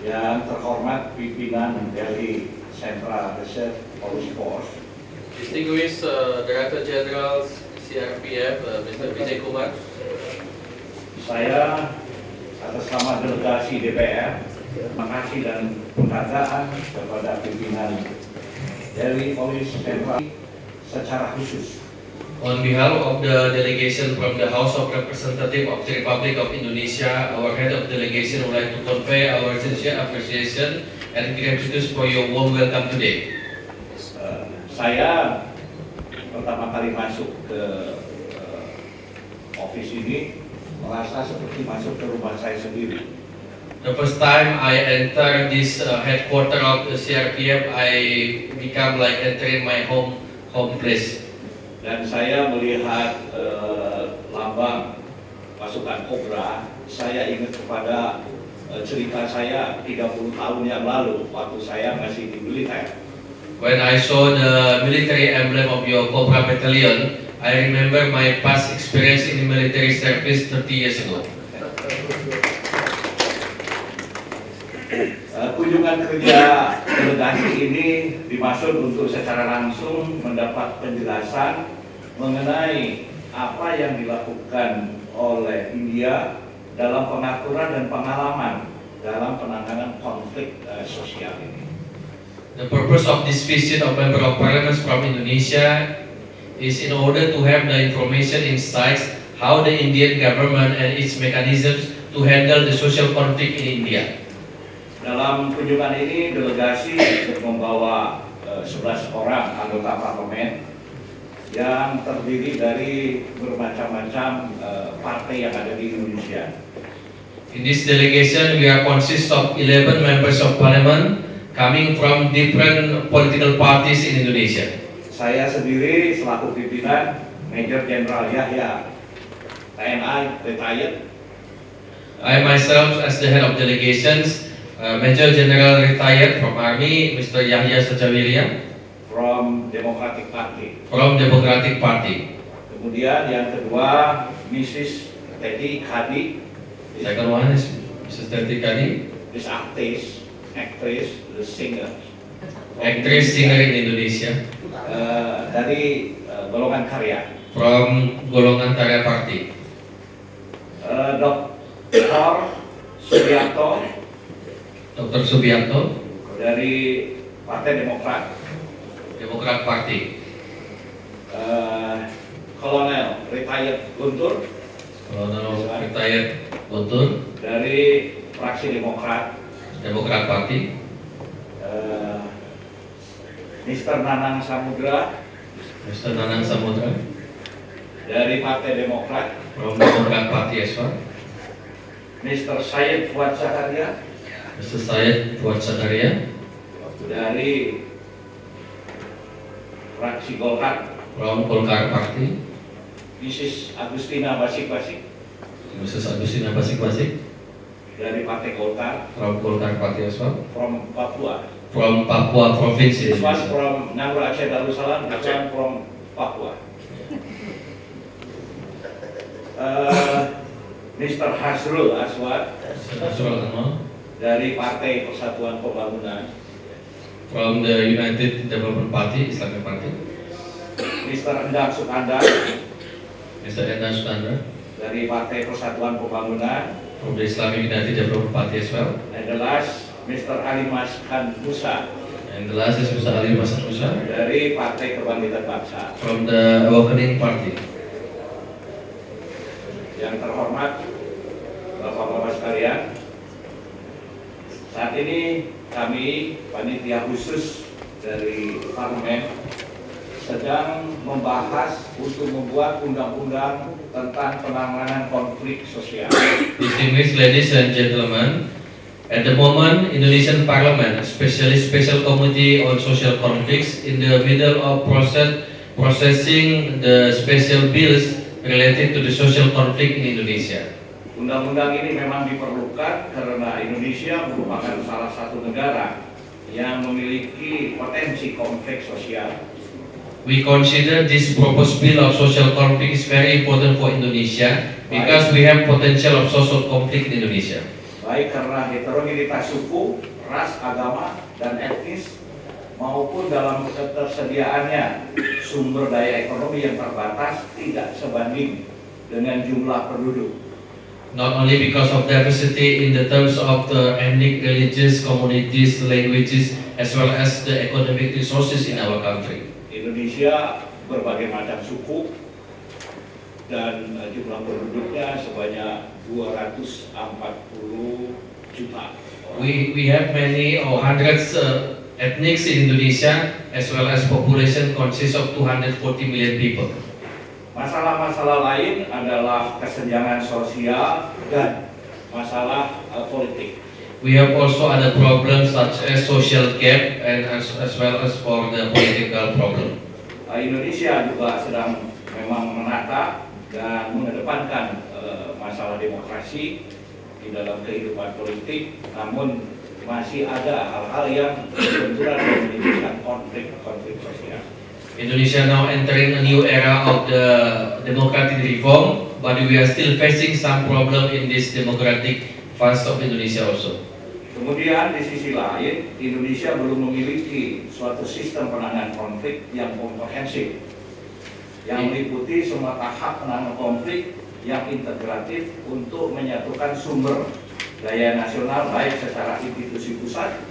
yang terhormat pimpinan dari Central Reserve Police Force, Distinguished Director General CRPF, Mr. Vijay Kumar. Saya atas nama delegasi DPR, terima kasih dan penghargaan kepada pimpinan dari Polisi Sentral secara khusus. On behalf of the delegation from the House of Representatives of the Republic of Indonesia, our head of delegation would like to convey our sincere appreciation and gratitude for your warm welcome today. Saya pertama kali masuk ke office ini merasa seperti masuk ke rumah saya sendiri. The first time I enter this headquarters of the CRPF, I become like entering my home place. Dan saya melihat lambang pasukan Kobra, saya ingat kepada cerita saya 30 tahun yang lalu waktu saya masih di militer. When I saw the military emblem of your Cobra Battalion, I remember my past experience in the military service 30 years ago. Kunjungan kerja delegasi ini dimaksud untuk secara langsung mendapat penjelasan mengenai apa yang dilakukan oleh India dalam pengaturan dan pengalaman dalam penanganan konflik sosial ini. The purpose of this visit of Member of Parliament from Indonesia is in order to have the information insights how the Indian government and its mechanisms to handle the social conflict in India. Dalam kunjungan ini delegasi membawa 11 orang anggota parlemen yang terdiri dari bermacam-macam partai yang ada di Indonesia. In this delegation, we are consist of 11 members of parliament coming from different political parties in Indonesia. Saya sendiri selaku pimpinan Major General Yahya, TNI retired. I myself as the head of delegations, Major General retired from Army, Mr. Yahya Sajawirya. From Democratic Party. From Democratic Party. Kemudian yang kedua, Mrs. Teti Kadi. Second one is Mrs. Teti Kadi. This actress, the singer. Actress singer in Indonesia. Dari golongan karya. From golongan karya party. Dr. Subianto. Dr. Subianto. Dari Partai Demokrat. Demokrat Party. Kolonel retired Guntur. Kolonel retired Guntur. Dari fraksi Demokrat. Demokrat Party. Mr. Nanang Samudra. Mr. Nanang Samudra. Dari Partai Demokrat. From Demokrat Party as well. Mr. Syed Fuad Zakaria. Mr. Syed Fuad Zakaria. Dari fraksi Golkar. From Golkar Party. Mrs. Agustina Basik-Basik. Mrs. Agustina Basik-Basik. Dari Partai Golkar. From Golkar Party as well. From Papua. From Papua Province. This one from Nangro Aceh Darussalam. This one from Papua. Mr. Hasrul Aswad. Hasrul Aswad. Dari Partai Persatuan Pembangunan. From the United Development Party, Islamic Party. Mr. Endang Sukandar. Mr. Endang Sukandar. Dari Partai Persatuan Pembangunan. From the Islamic United Development Party as well. And the last, Mr. Ali Maskan Musa. And the last is Mr. Ali Maskan Musa. Dari Partai Kebangkitan Bangsa. From the Awakening Party. Yang terhormat, Bapak-Bapak sekalian, saat ini kami panitia khusus dari parlemen sedang membahas untuk membuat undang-undang tentang penanganan konflik sosial. Distinguished ladies and gentlemen, at the moment Indonesian Parliament, especially Special Committee on Social Conflicts, in the middle of processing the special bills related to the social conflict in Indonesia. Undang-undang ini memang diperlukan karena Indonesia merupakan salah satu negara yang memiliki potensi konflik sosial. We consider this proposed bill of social conflict is very important for Indonesia because we have potential of social conflict in Indonesia. baik karena heterogenitas suku, ras, agama, dan etnis, maupun dalam ketersediaannya sumber daya ekonomi yang terbatas tidak sebanding dengan jumlah penduduk. Not only because of diversity in the terms of the ethnic, religious, communities, languages, as well as the economic resources in our country. Indonesia berbagai macam suku dan jumlah penduduknya sebanyak 240 juta. We have many or hundreds ethnics in Indonesia, as well as population consists of 240 million people. Masalah-masalah lain adalah kesenjangan sosial dan masalah politik. We have also other problems such as social gap and as well as for the political problem. Indonesia juga sedang memang menata dan mengedepankan masalah demokrasi di dalam kehidupan politik, namun masih ada hal-hal yang berbenturan dan menimbulkan konflik sosial. Indonesia now entering a new era of the democratic reform, but we are still facing some problem in this democratic phase of Indonesia also. Kemudian di sisi lain, Indonesia belum memiliki suatu sistem penanganan konflik yang komprehensif, yang meliputi semua tahap penanganan konflik yang integratif untuk menyatukan sumber daya nasional baik secara institusi pusat,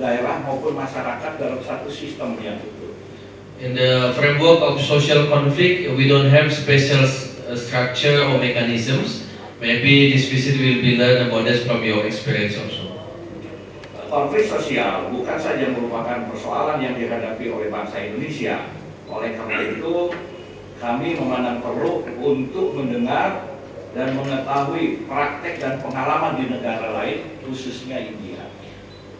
daerah maupun masyarakat dalam satu sistem yang utuh. In the framework of social conflict, we don't have special structure or mechanisms. Maybe this visit will be learned about this from your experience also. Konflik sosial bukan saja merupakan persoalan yang dihadapi oleh bangsa Indonesia. Oleh karena itu, kami memandang perlu untuk mendengar dan mengetahui praktek dan pengalaman di negara lain, khususnya India.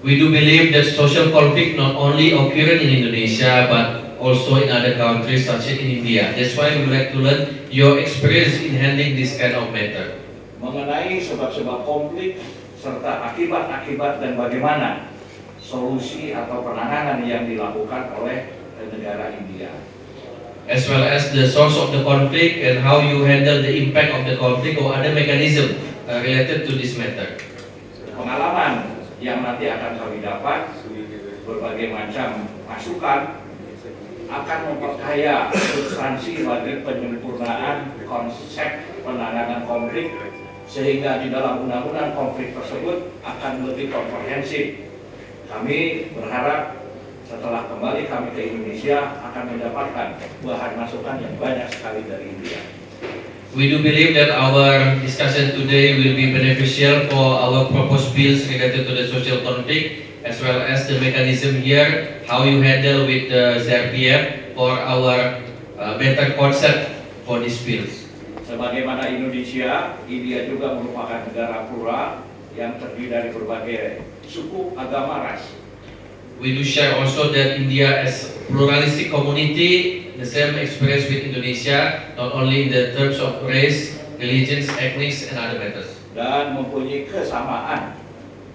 We do believe that social conflict not only occur in Indonesia, but also in other countries such as in India. That's why we would like to learn your experience in handling this kind of matter. Mengenai sebab-sebab konflik serta akibat-akibat dan bagaimana solusi atau penanganan yang dilakukan oleh negara India. As well as the source of the conflict and how you handle the impact of the conflict or other mechanism related to this matter. Pengalaman yang nanti akan kami dapat, berbagai macam masukan, akan memperkaya substansi bagi penyempurnaan konsep penanganan konflik, sehingga di dalam undang-undang konflik tersebut akan lebih komprehensif. Kami berharap setelah kembali kami ke Indonesia akan mendapatkan bahan masukan yang banyak sekali dari India. We do believe that our discussion today will be beneficial for our proposed bills related to the social conflict, as well as the mechanism here, how you handle with the CRPF for our better concept for these bills. Sebagaimana Indonesia, India juga merupakan negara plural yang terdiri dari berbagai suku, agama, ras. We do share also that India as pluralistic community, the same experience with Indonesia, not only in the terms of race, religions, ethnics, and other matters. Dan mempunyai kesamaan,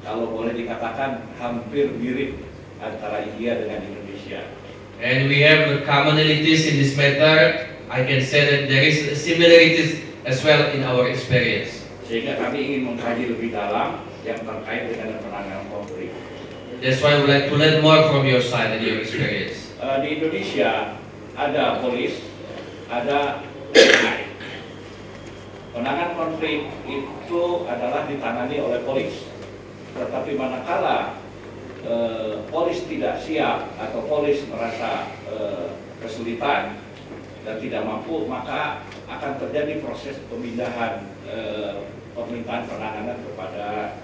kalau boleh dikatakan hampir mirip antara India dengan Indonesia. And we have commonalities in this matter. I can say that there is similarities as well in our experience. Sehingga kami ingin mengkaji lebih dalam yang terkait dengan penanganan konflik. That's why we would like to learn more from your side and your experience. Di Indonesia ada polis, ada TNI. Penanganan konflik itu adalah ditangani oleh polis. Tetapi manakala polis tidak siap atau polis merasa kesulitan dan tidak mampu, maka akan terjadi proses pemindahan permintaan penanganan kepada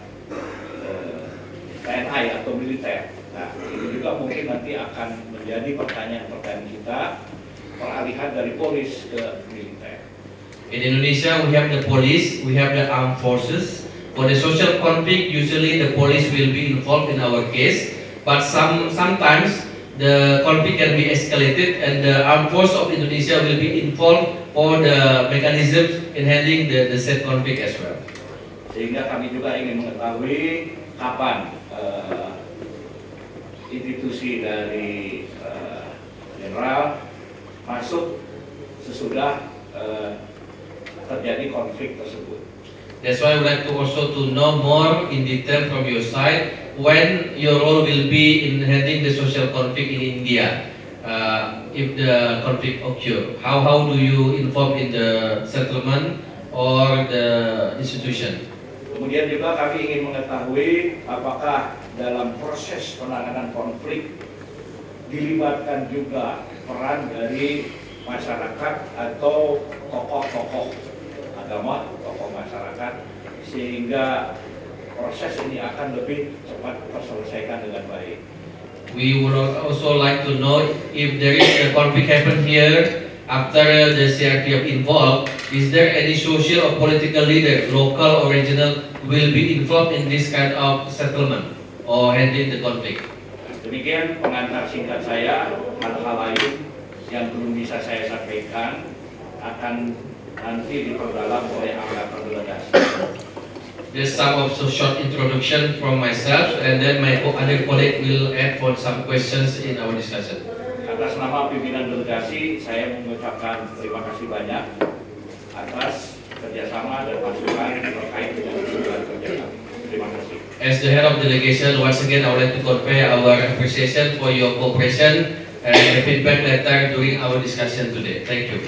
TNI atau militer. Nah, ini juga mungkin nanti akan menjadi pertanyaan-pertanyaan kita, peralihan dari polis ke militer. In Indonesia, we have the police, we have the armed forces. For the social conflict, usually the police will be involved in our case, but sometimes the conflict can be escalated and the armed force of Indonesia will be involved for the mechanisms in handling the said conflict as well. Sehingga kami juga ingin mengetahui kapan institusi dari general masuk sesudah terjadi konflik tersebut. That's why I would like to also to know more in detail from your side when your role will be in handling the social conflict in India. If the conflict occur, how do you involve in the settlement or the institution? Kemudian juga kami ingin mengetahui apakah dalam proses penanganan konflik dilibatkan juga peran dari masyarakat atau tokoh-tokoh agama, tokoh masyarakat, sehingga proses ini akan lebih cepat terselesaikan dengan baik. We would also like to know if there is a conflict happen here after the CRPF involved, is there any social or political leader, local or regional, will be involved in this kind of settlement or handling the conflict? Demikian pengantar singkat saya. Hal-hal lain yang belum bisa saya sampaikan akan nanti diperdalam oleh anggota delegasi. There's some of so short introduction from myself, and then my other colleague will add for some questions in our discussion. Atas nama pimpinan delegasi, saya mengucapkan terima kasih banyak atas kerjasama dan masukan terkait dengan hubungan kerja kami. Terima kasih. As the head of delegation, once again I would like to convey our appreciation for your cooperation and the feedback letter during our discussion today. Thank you.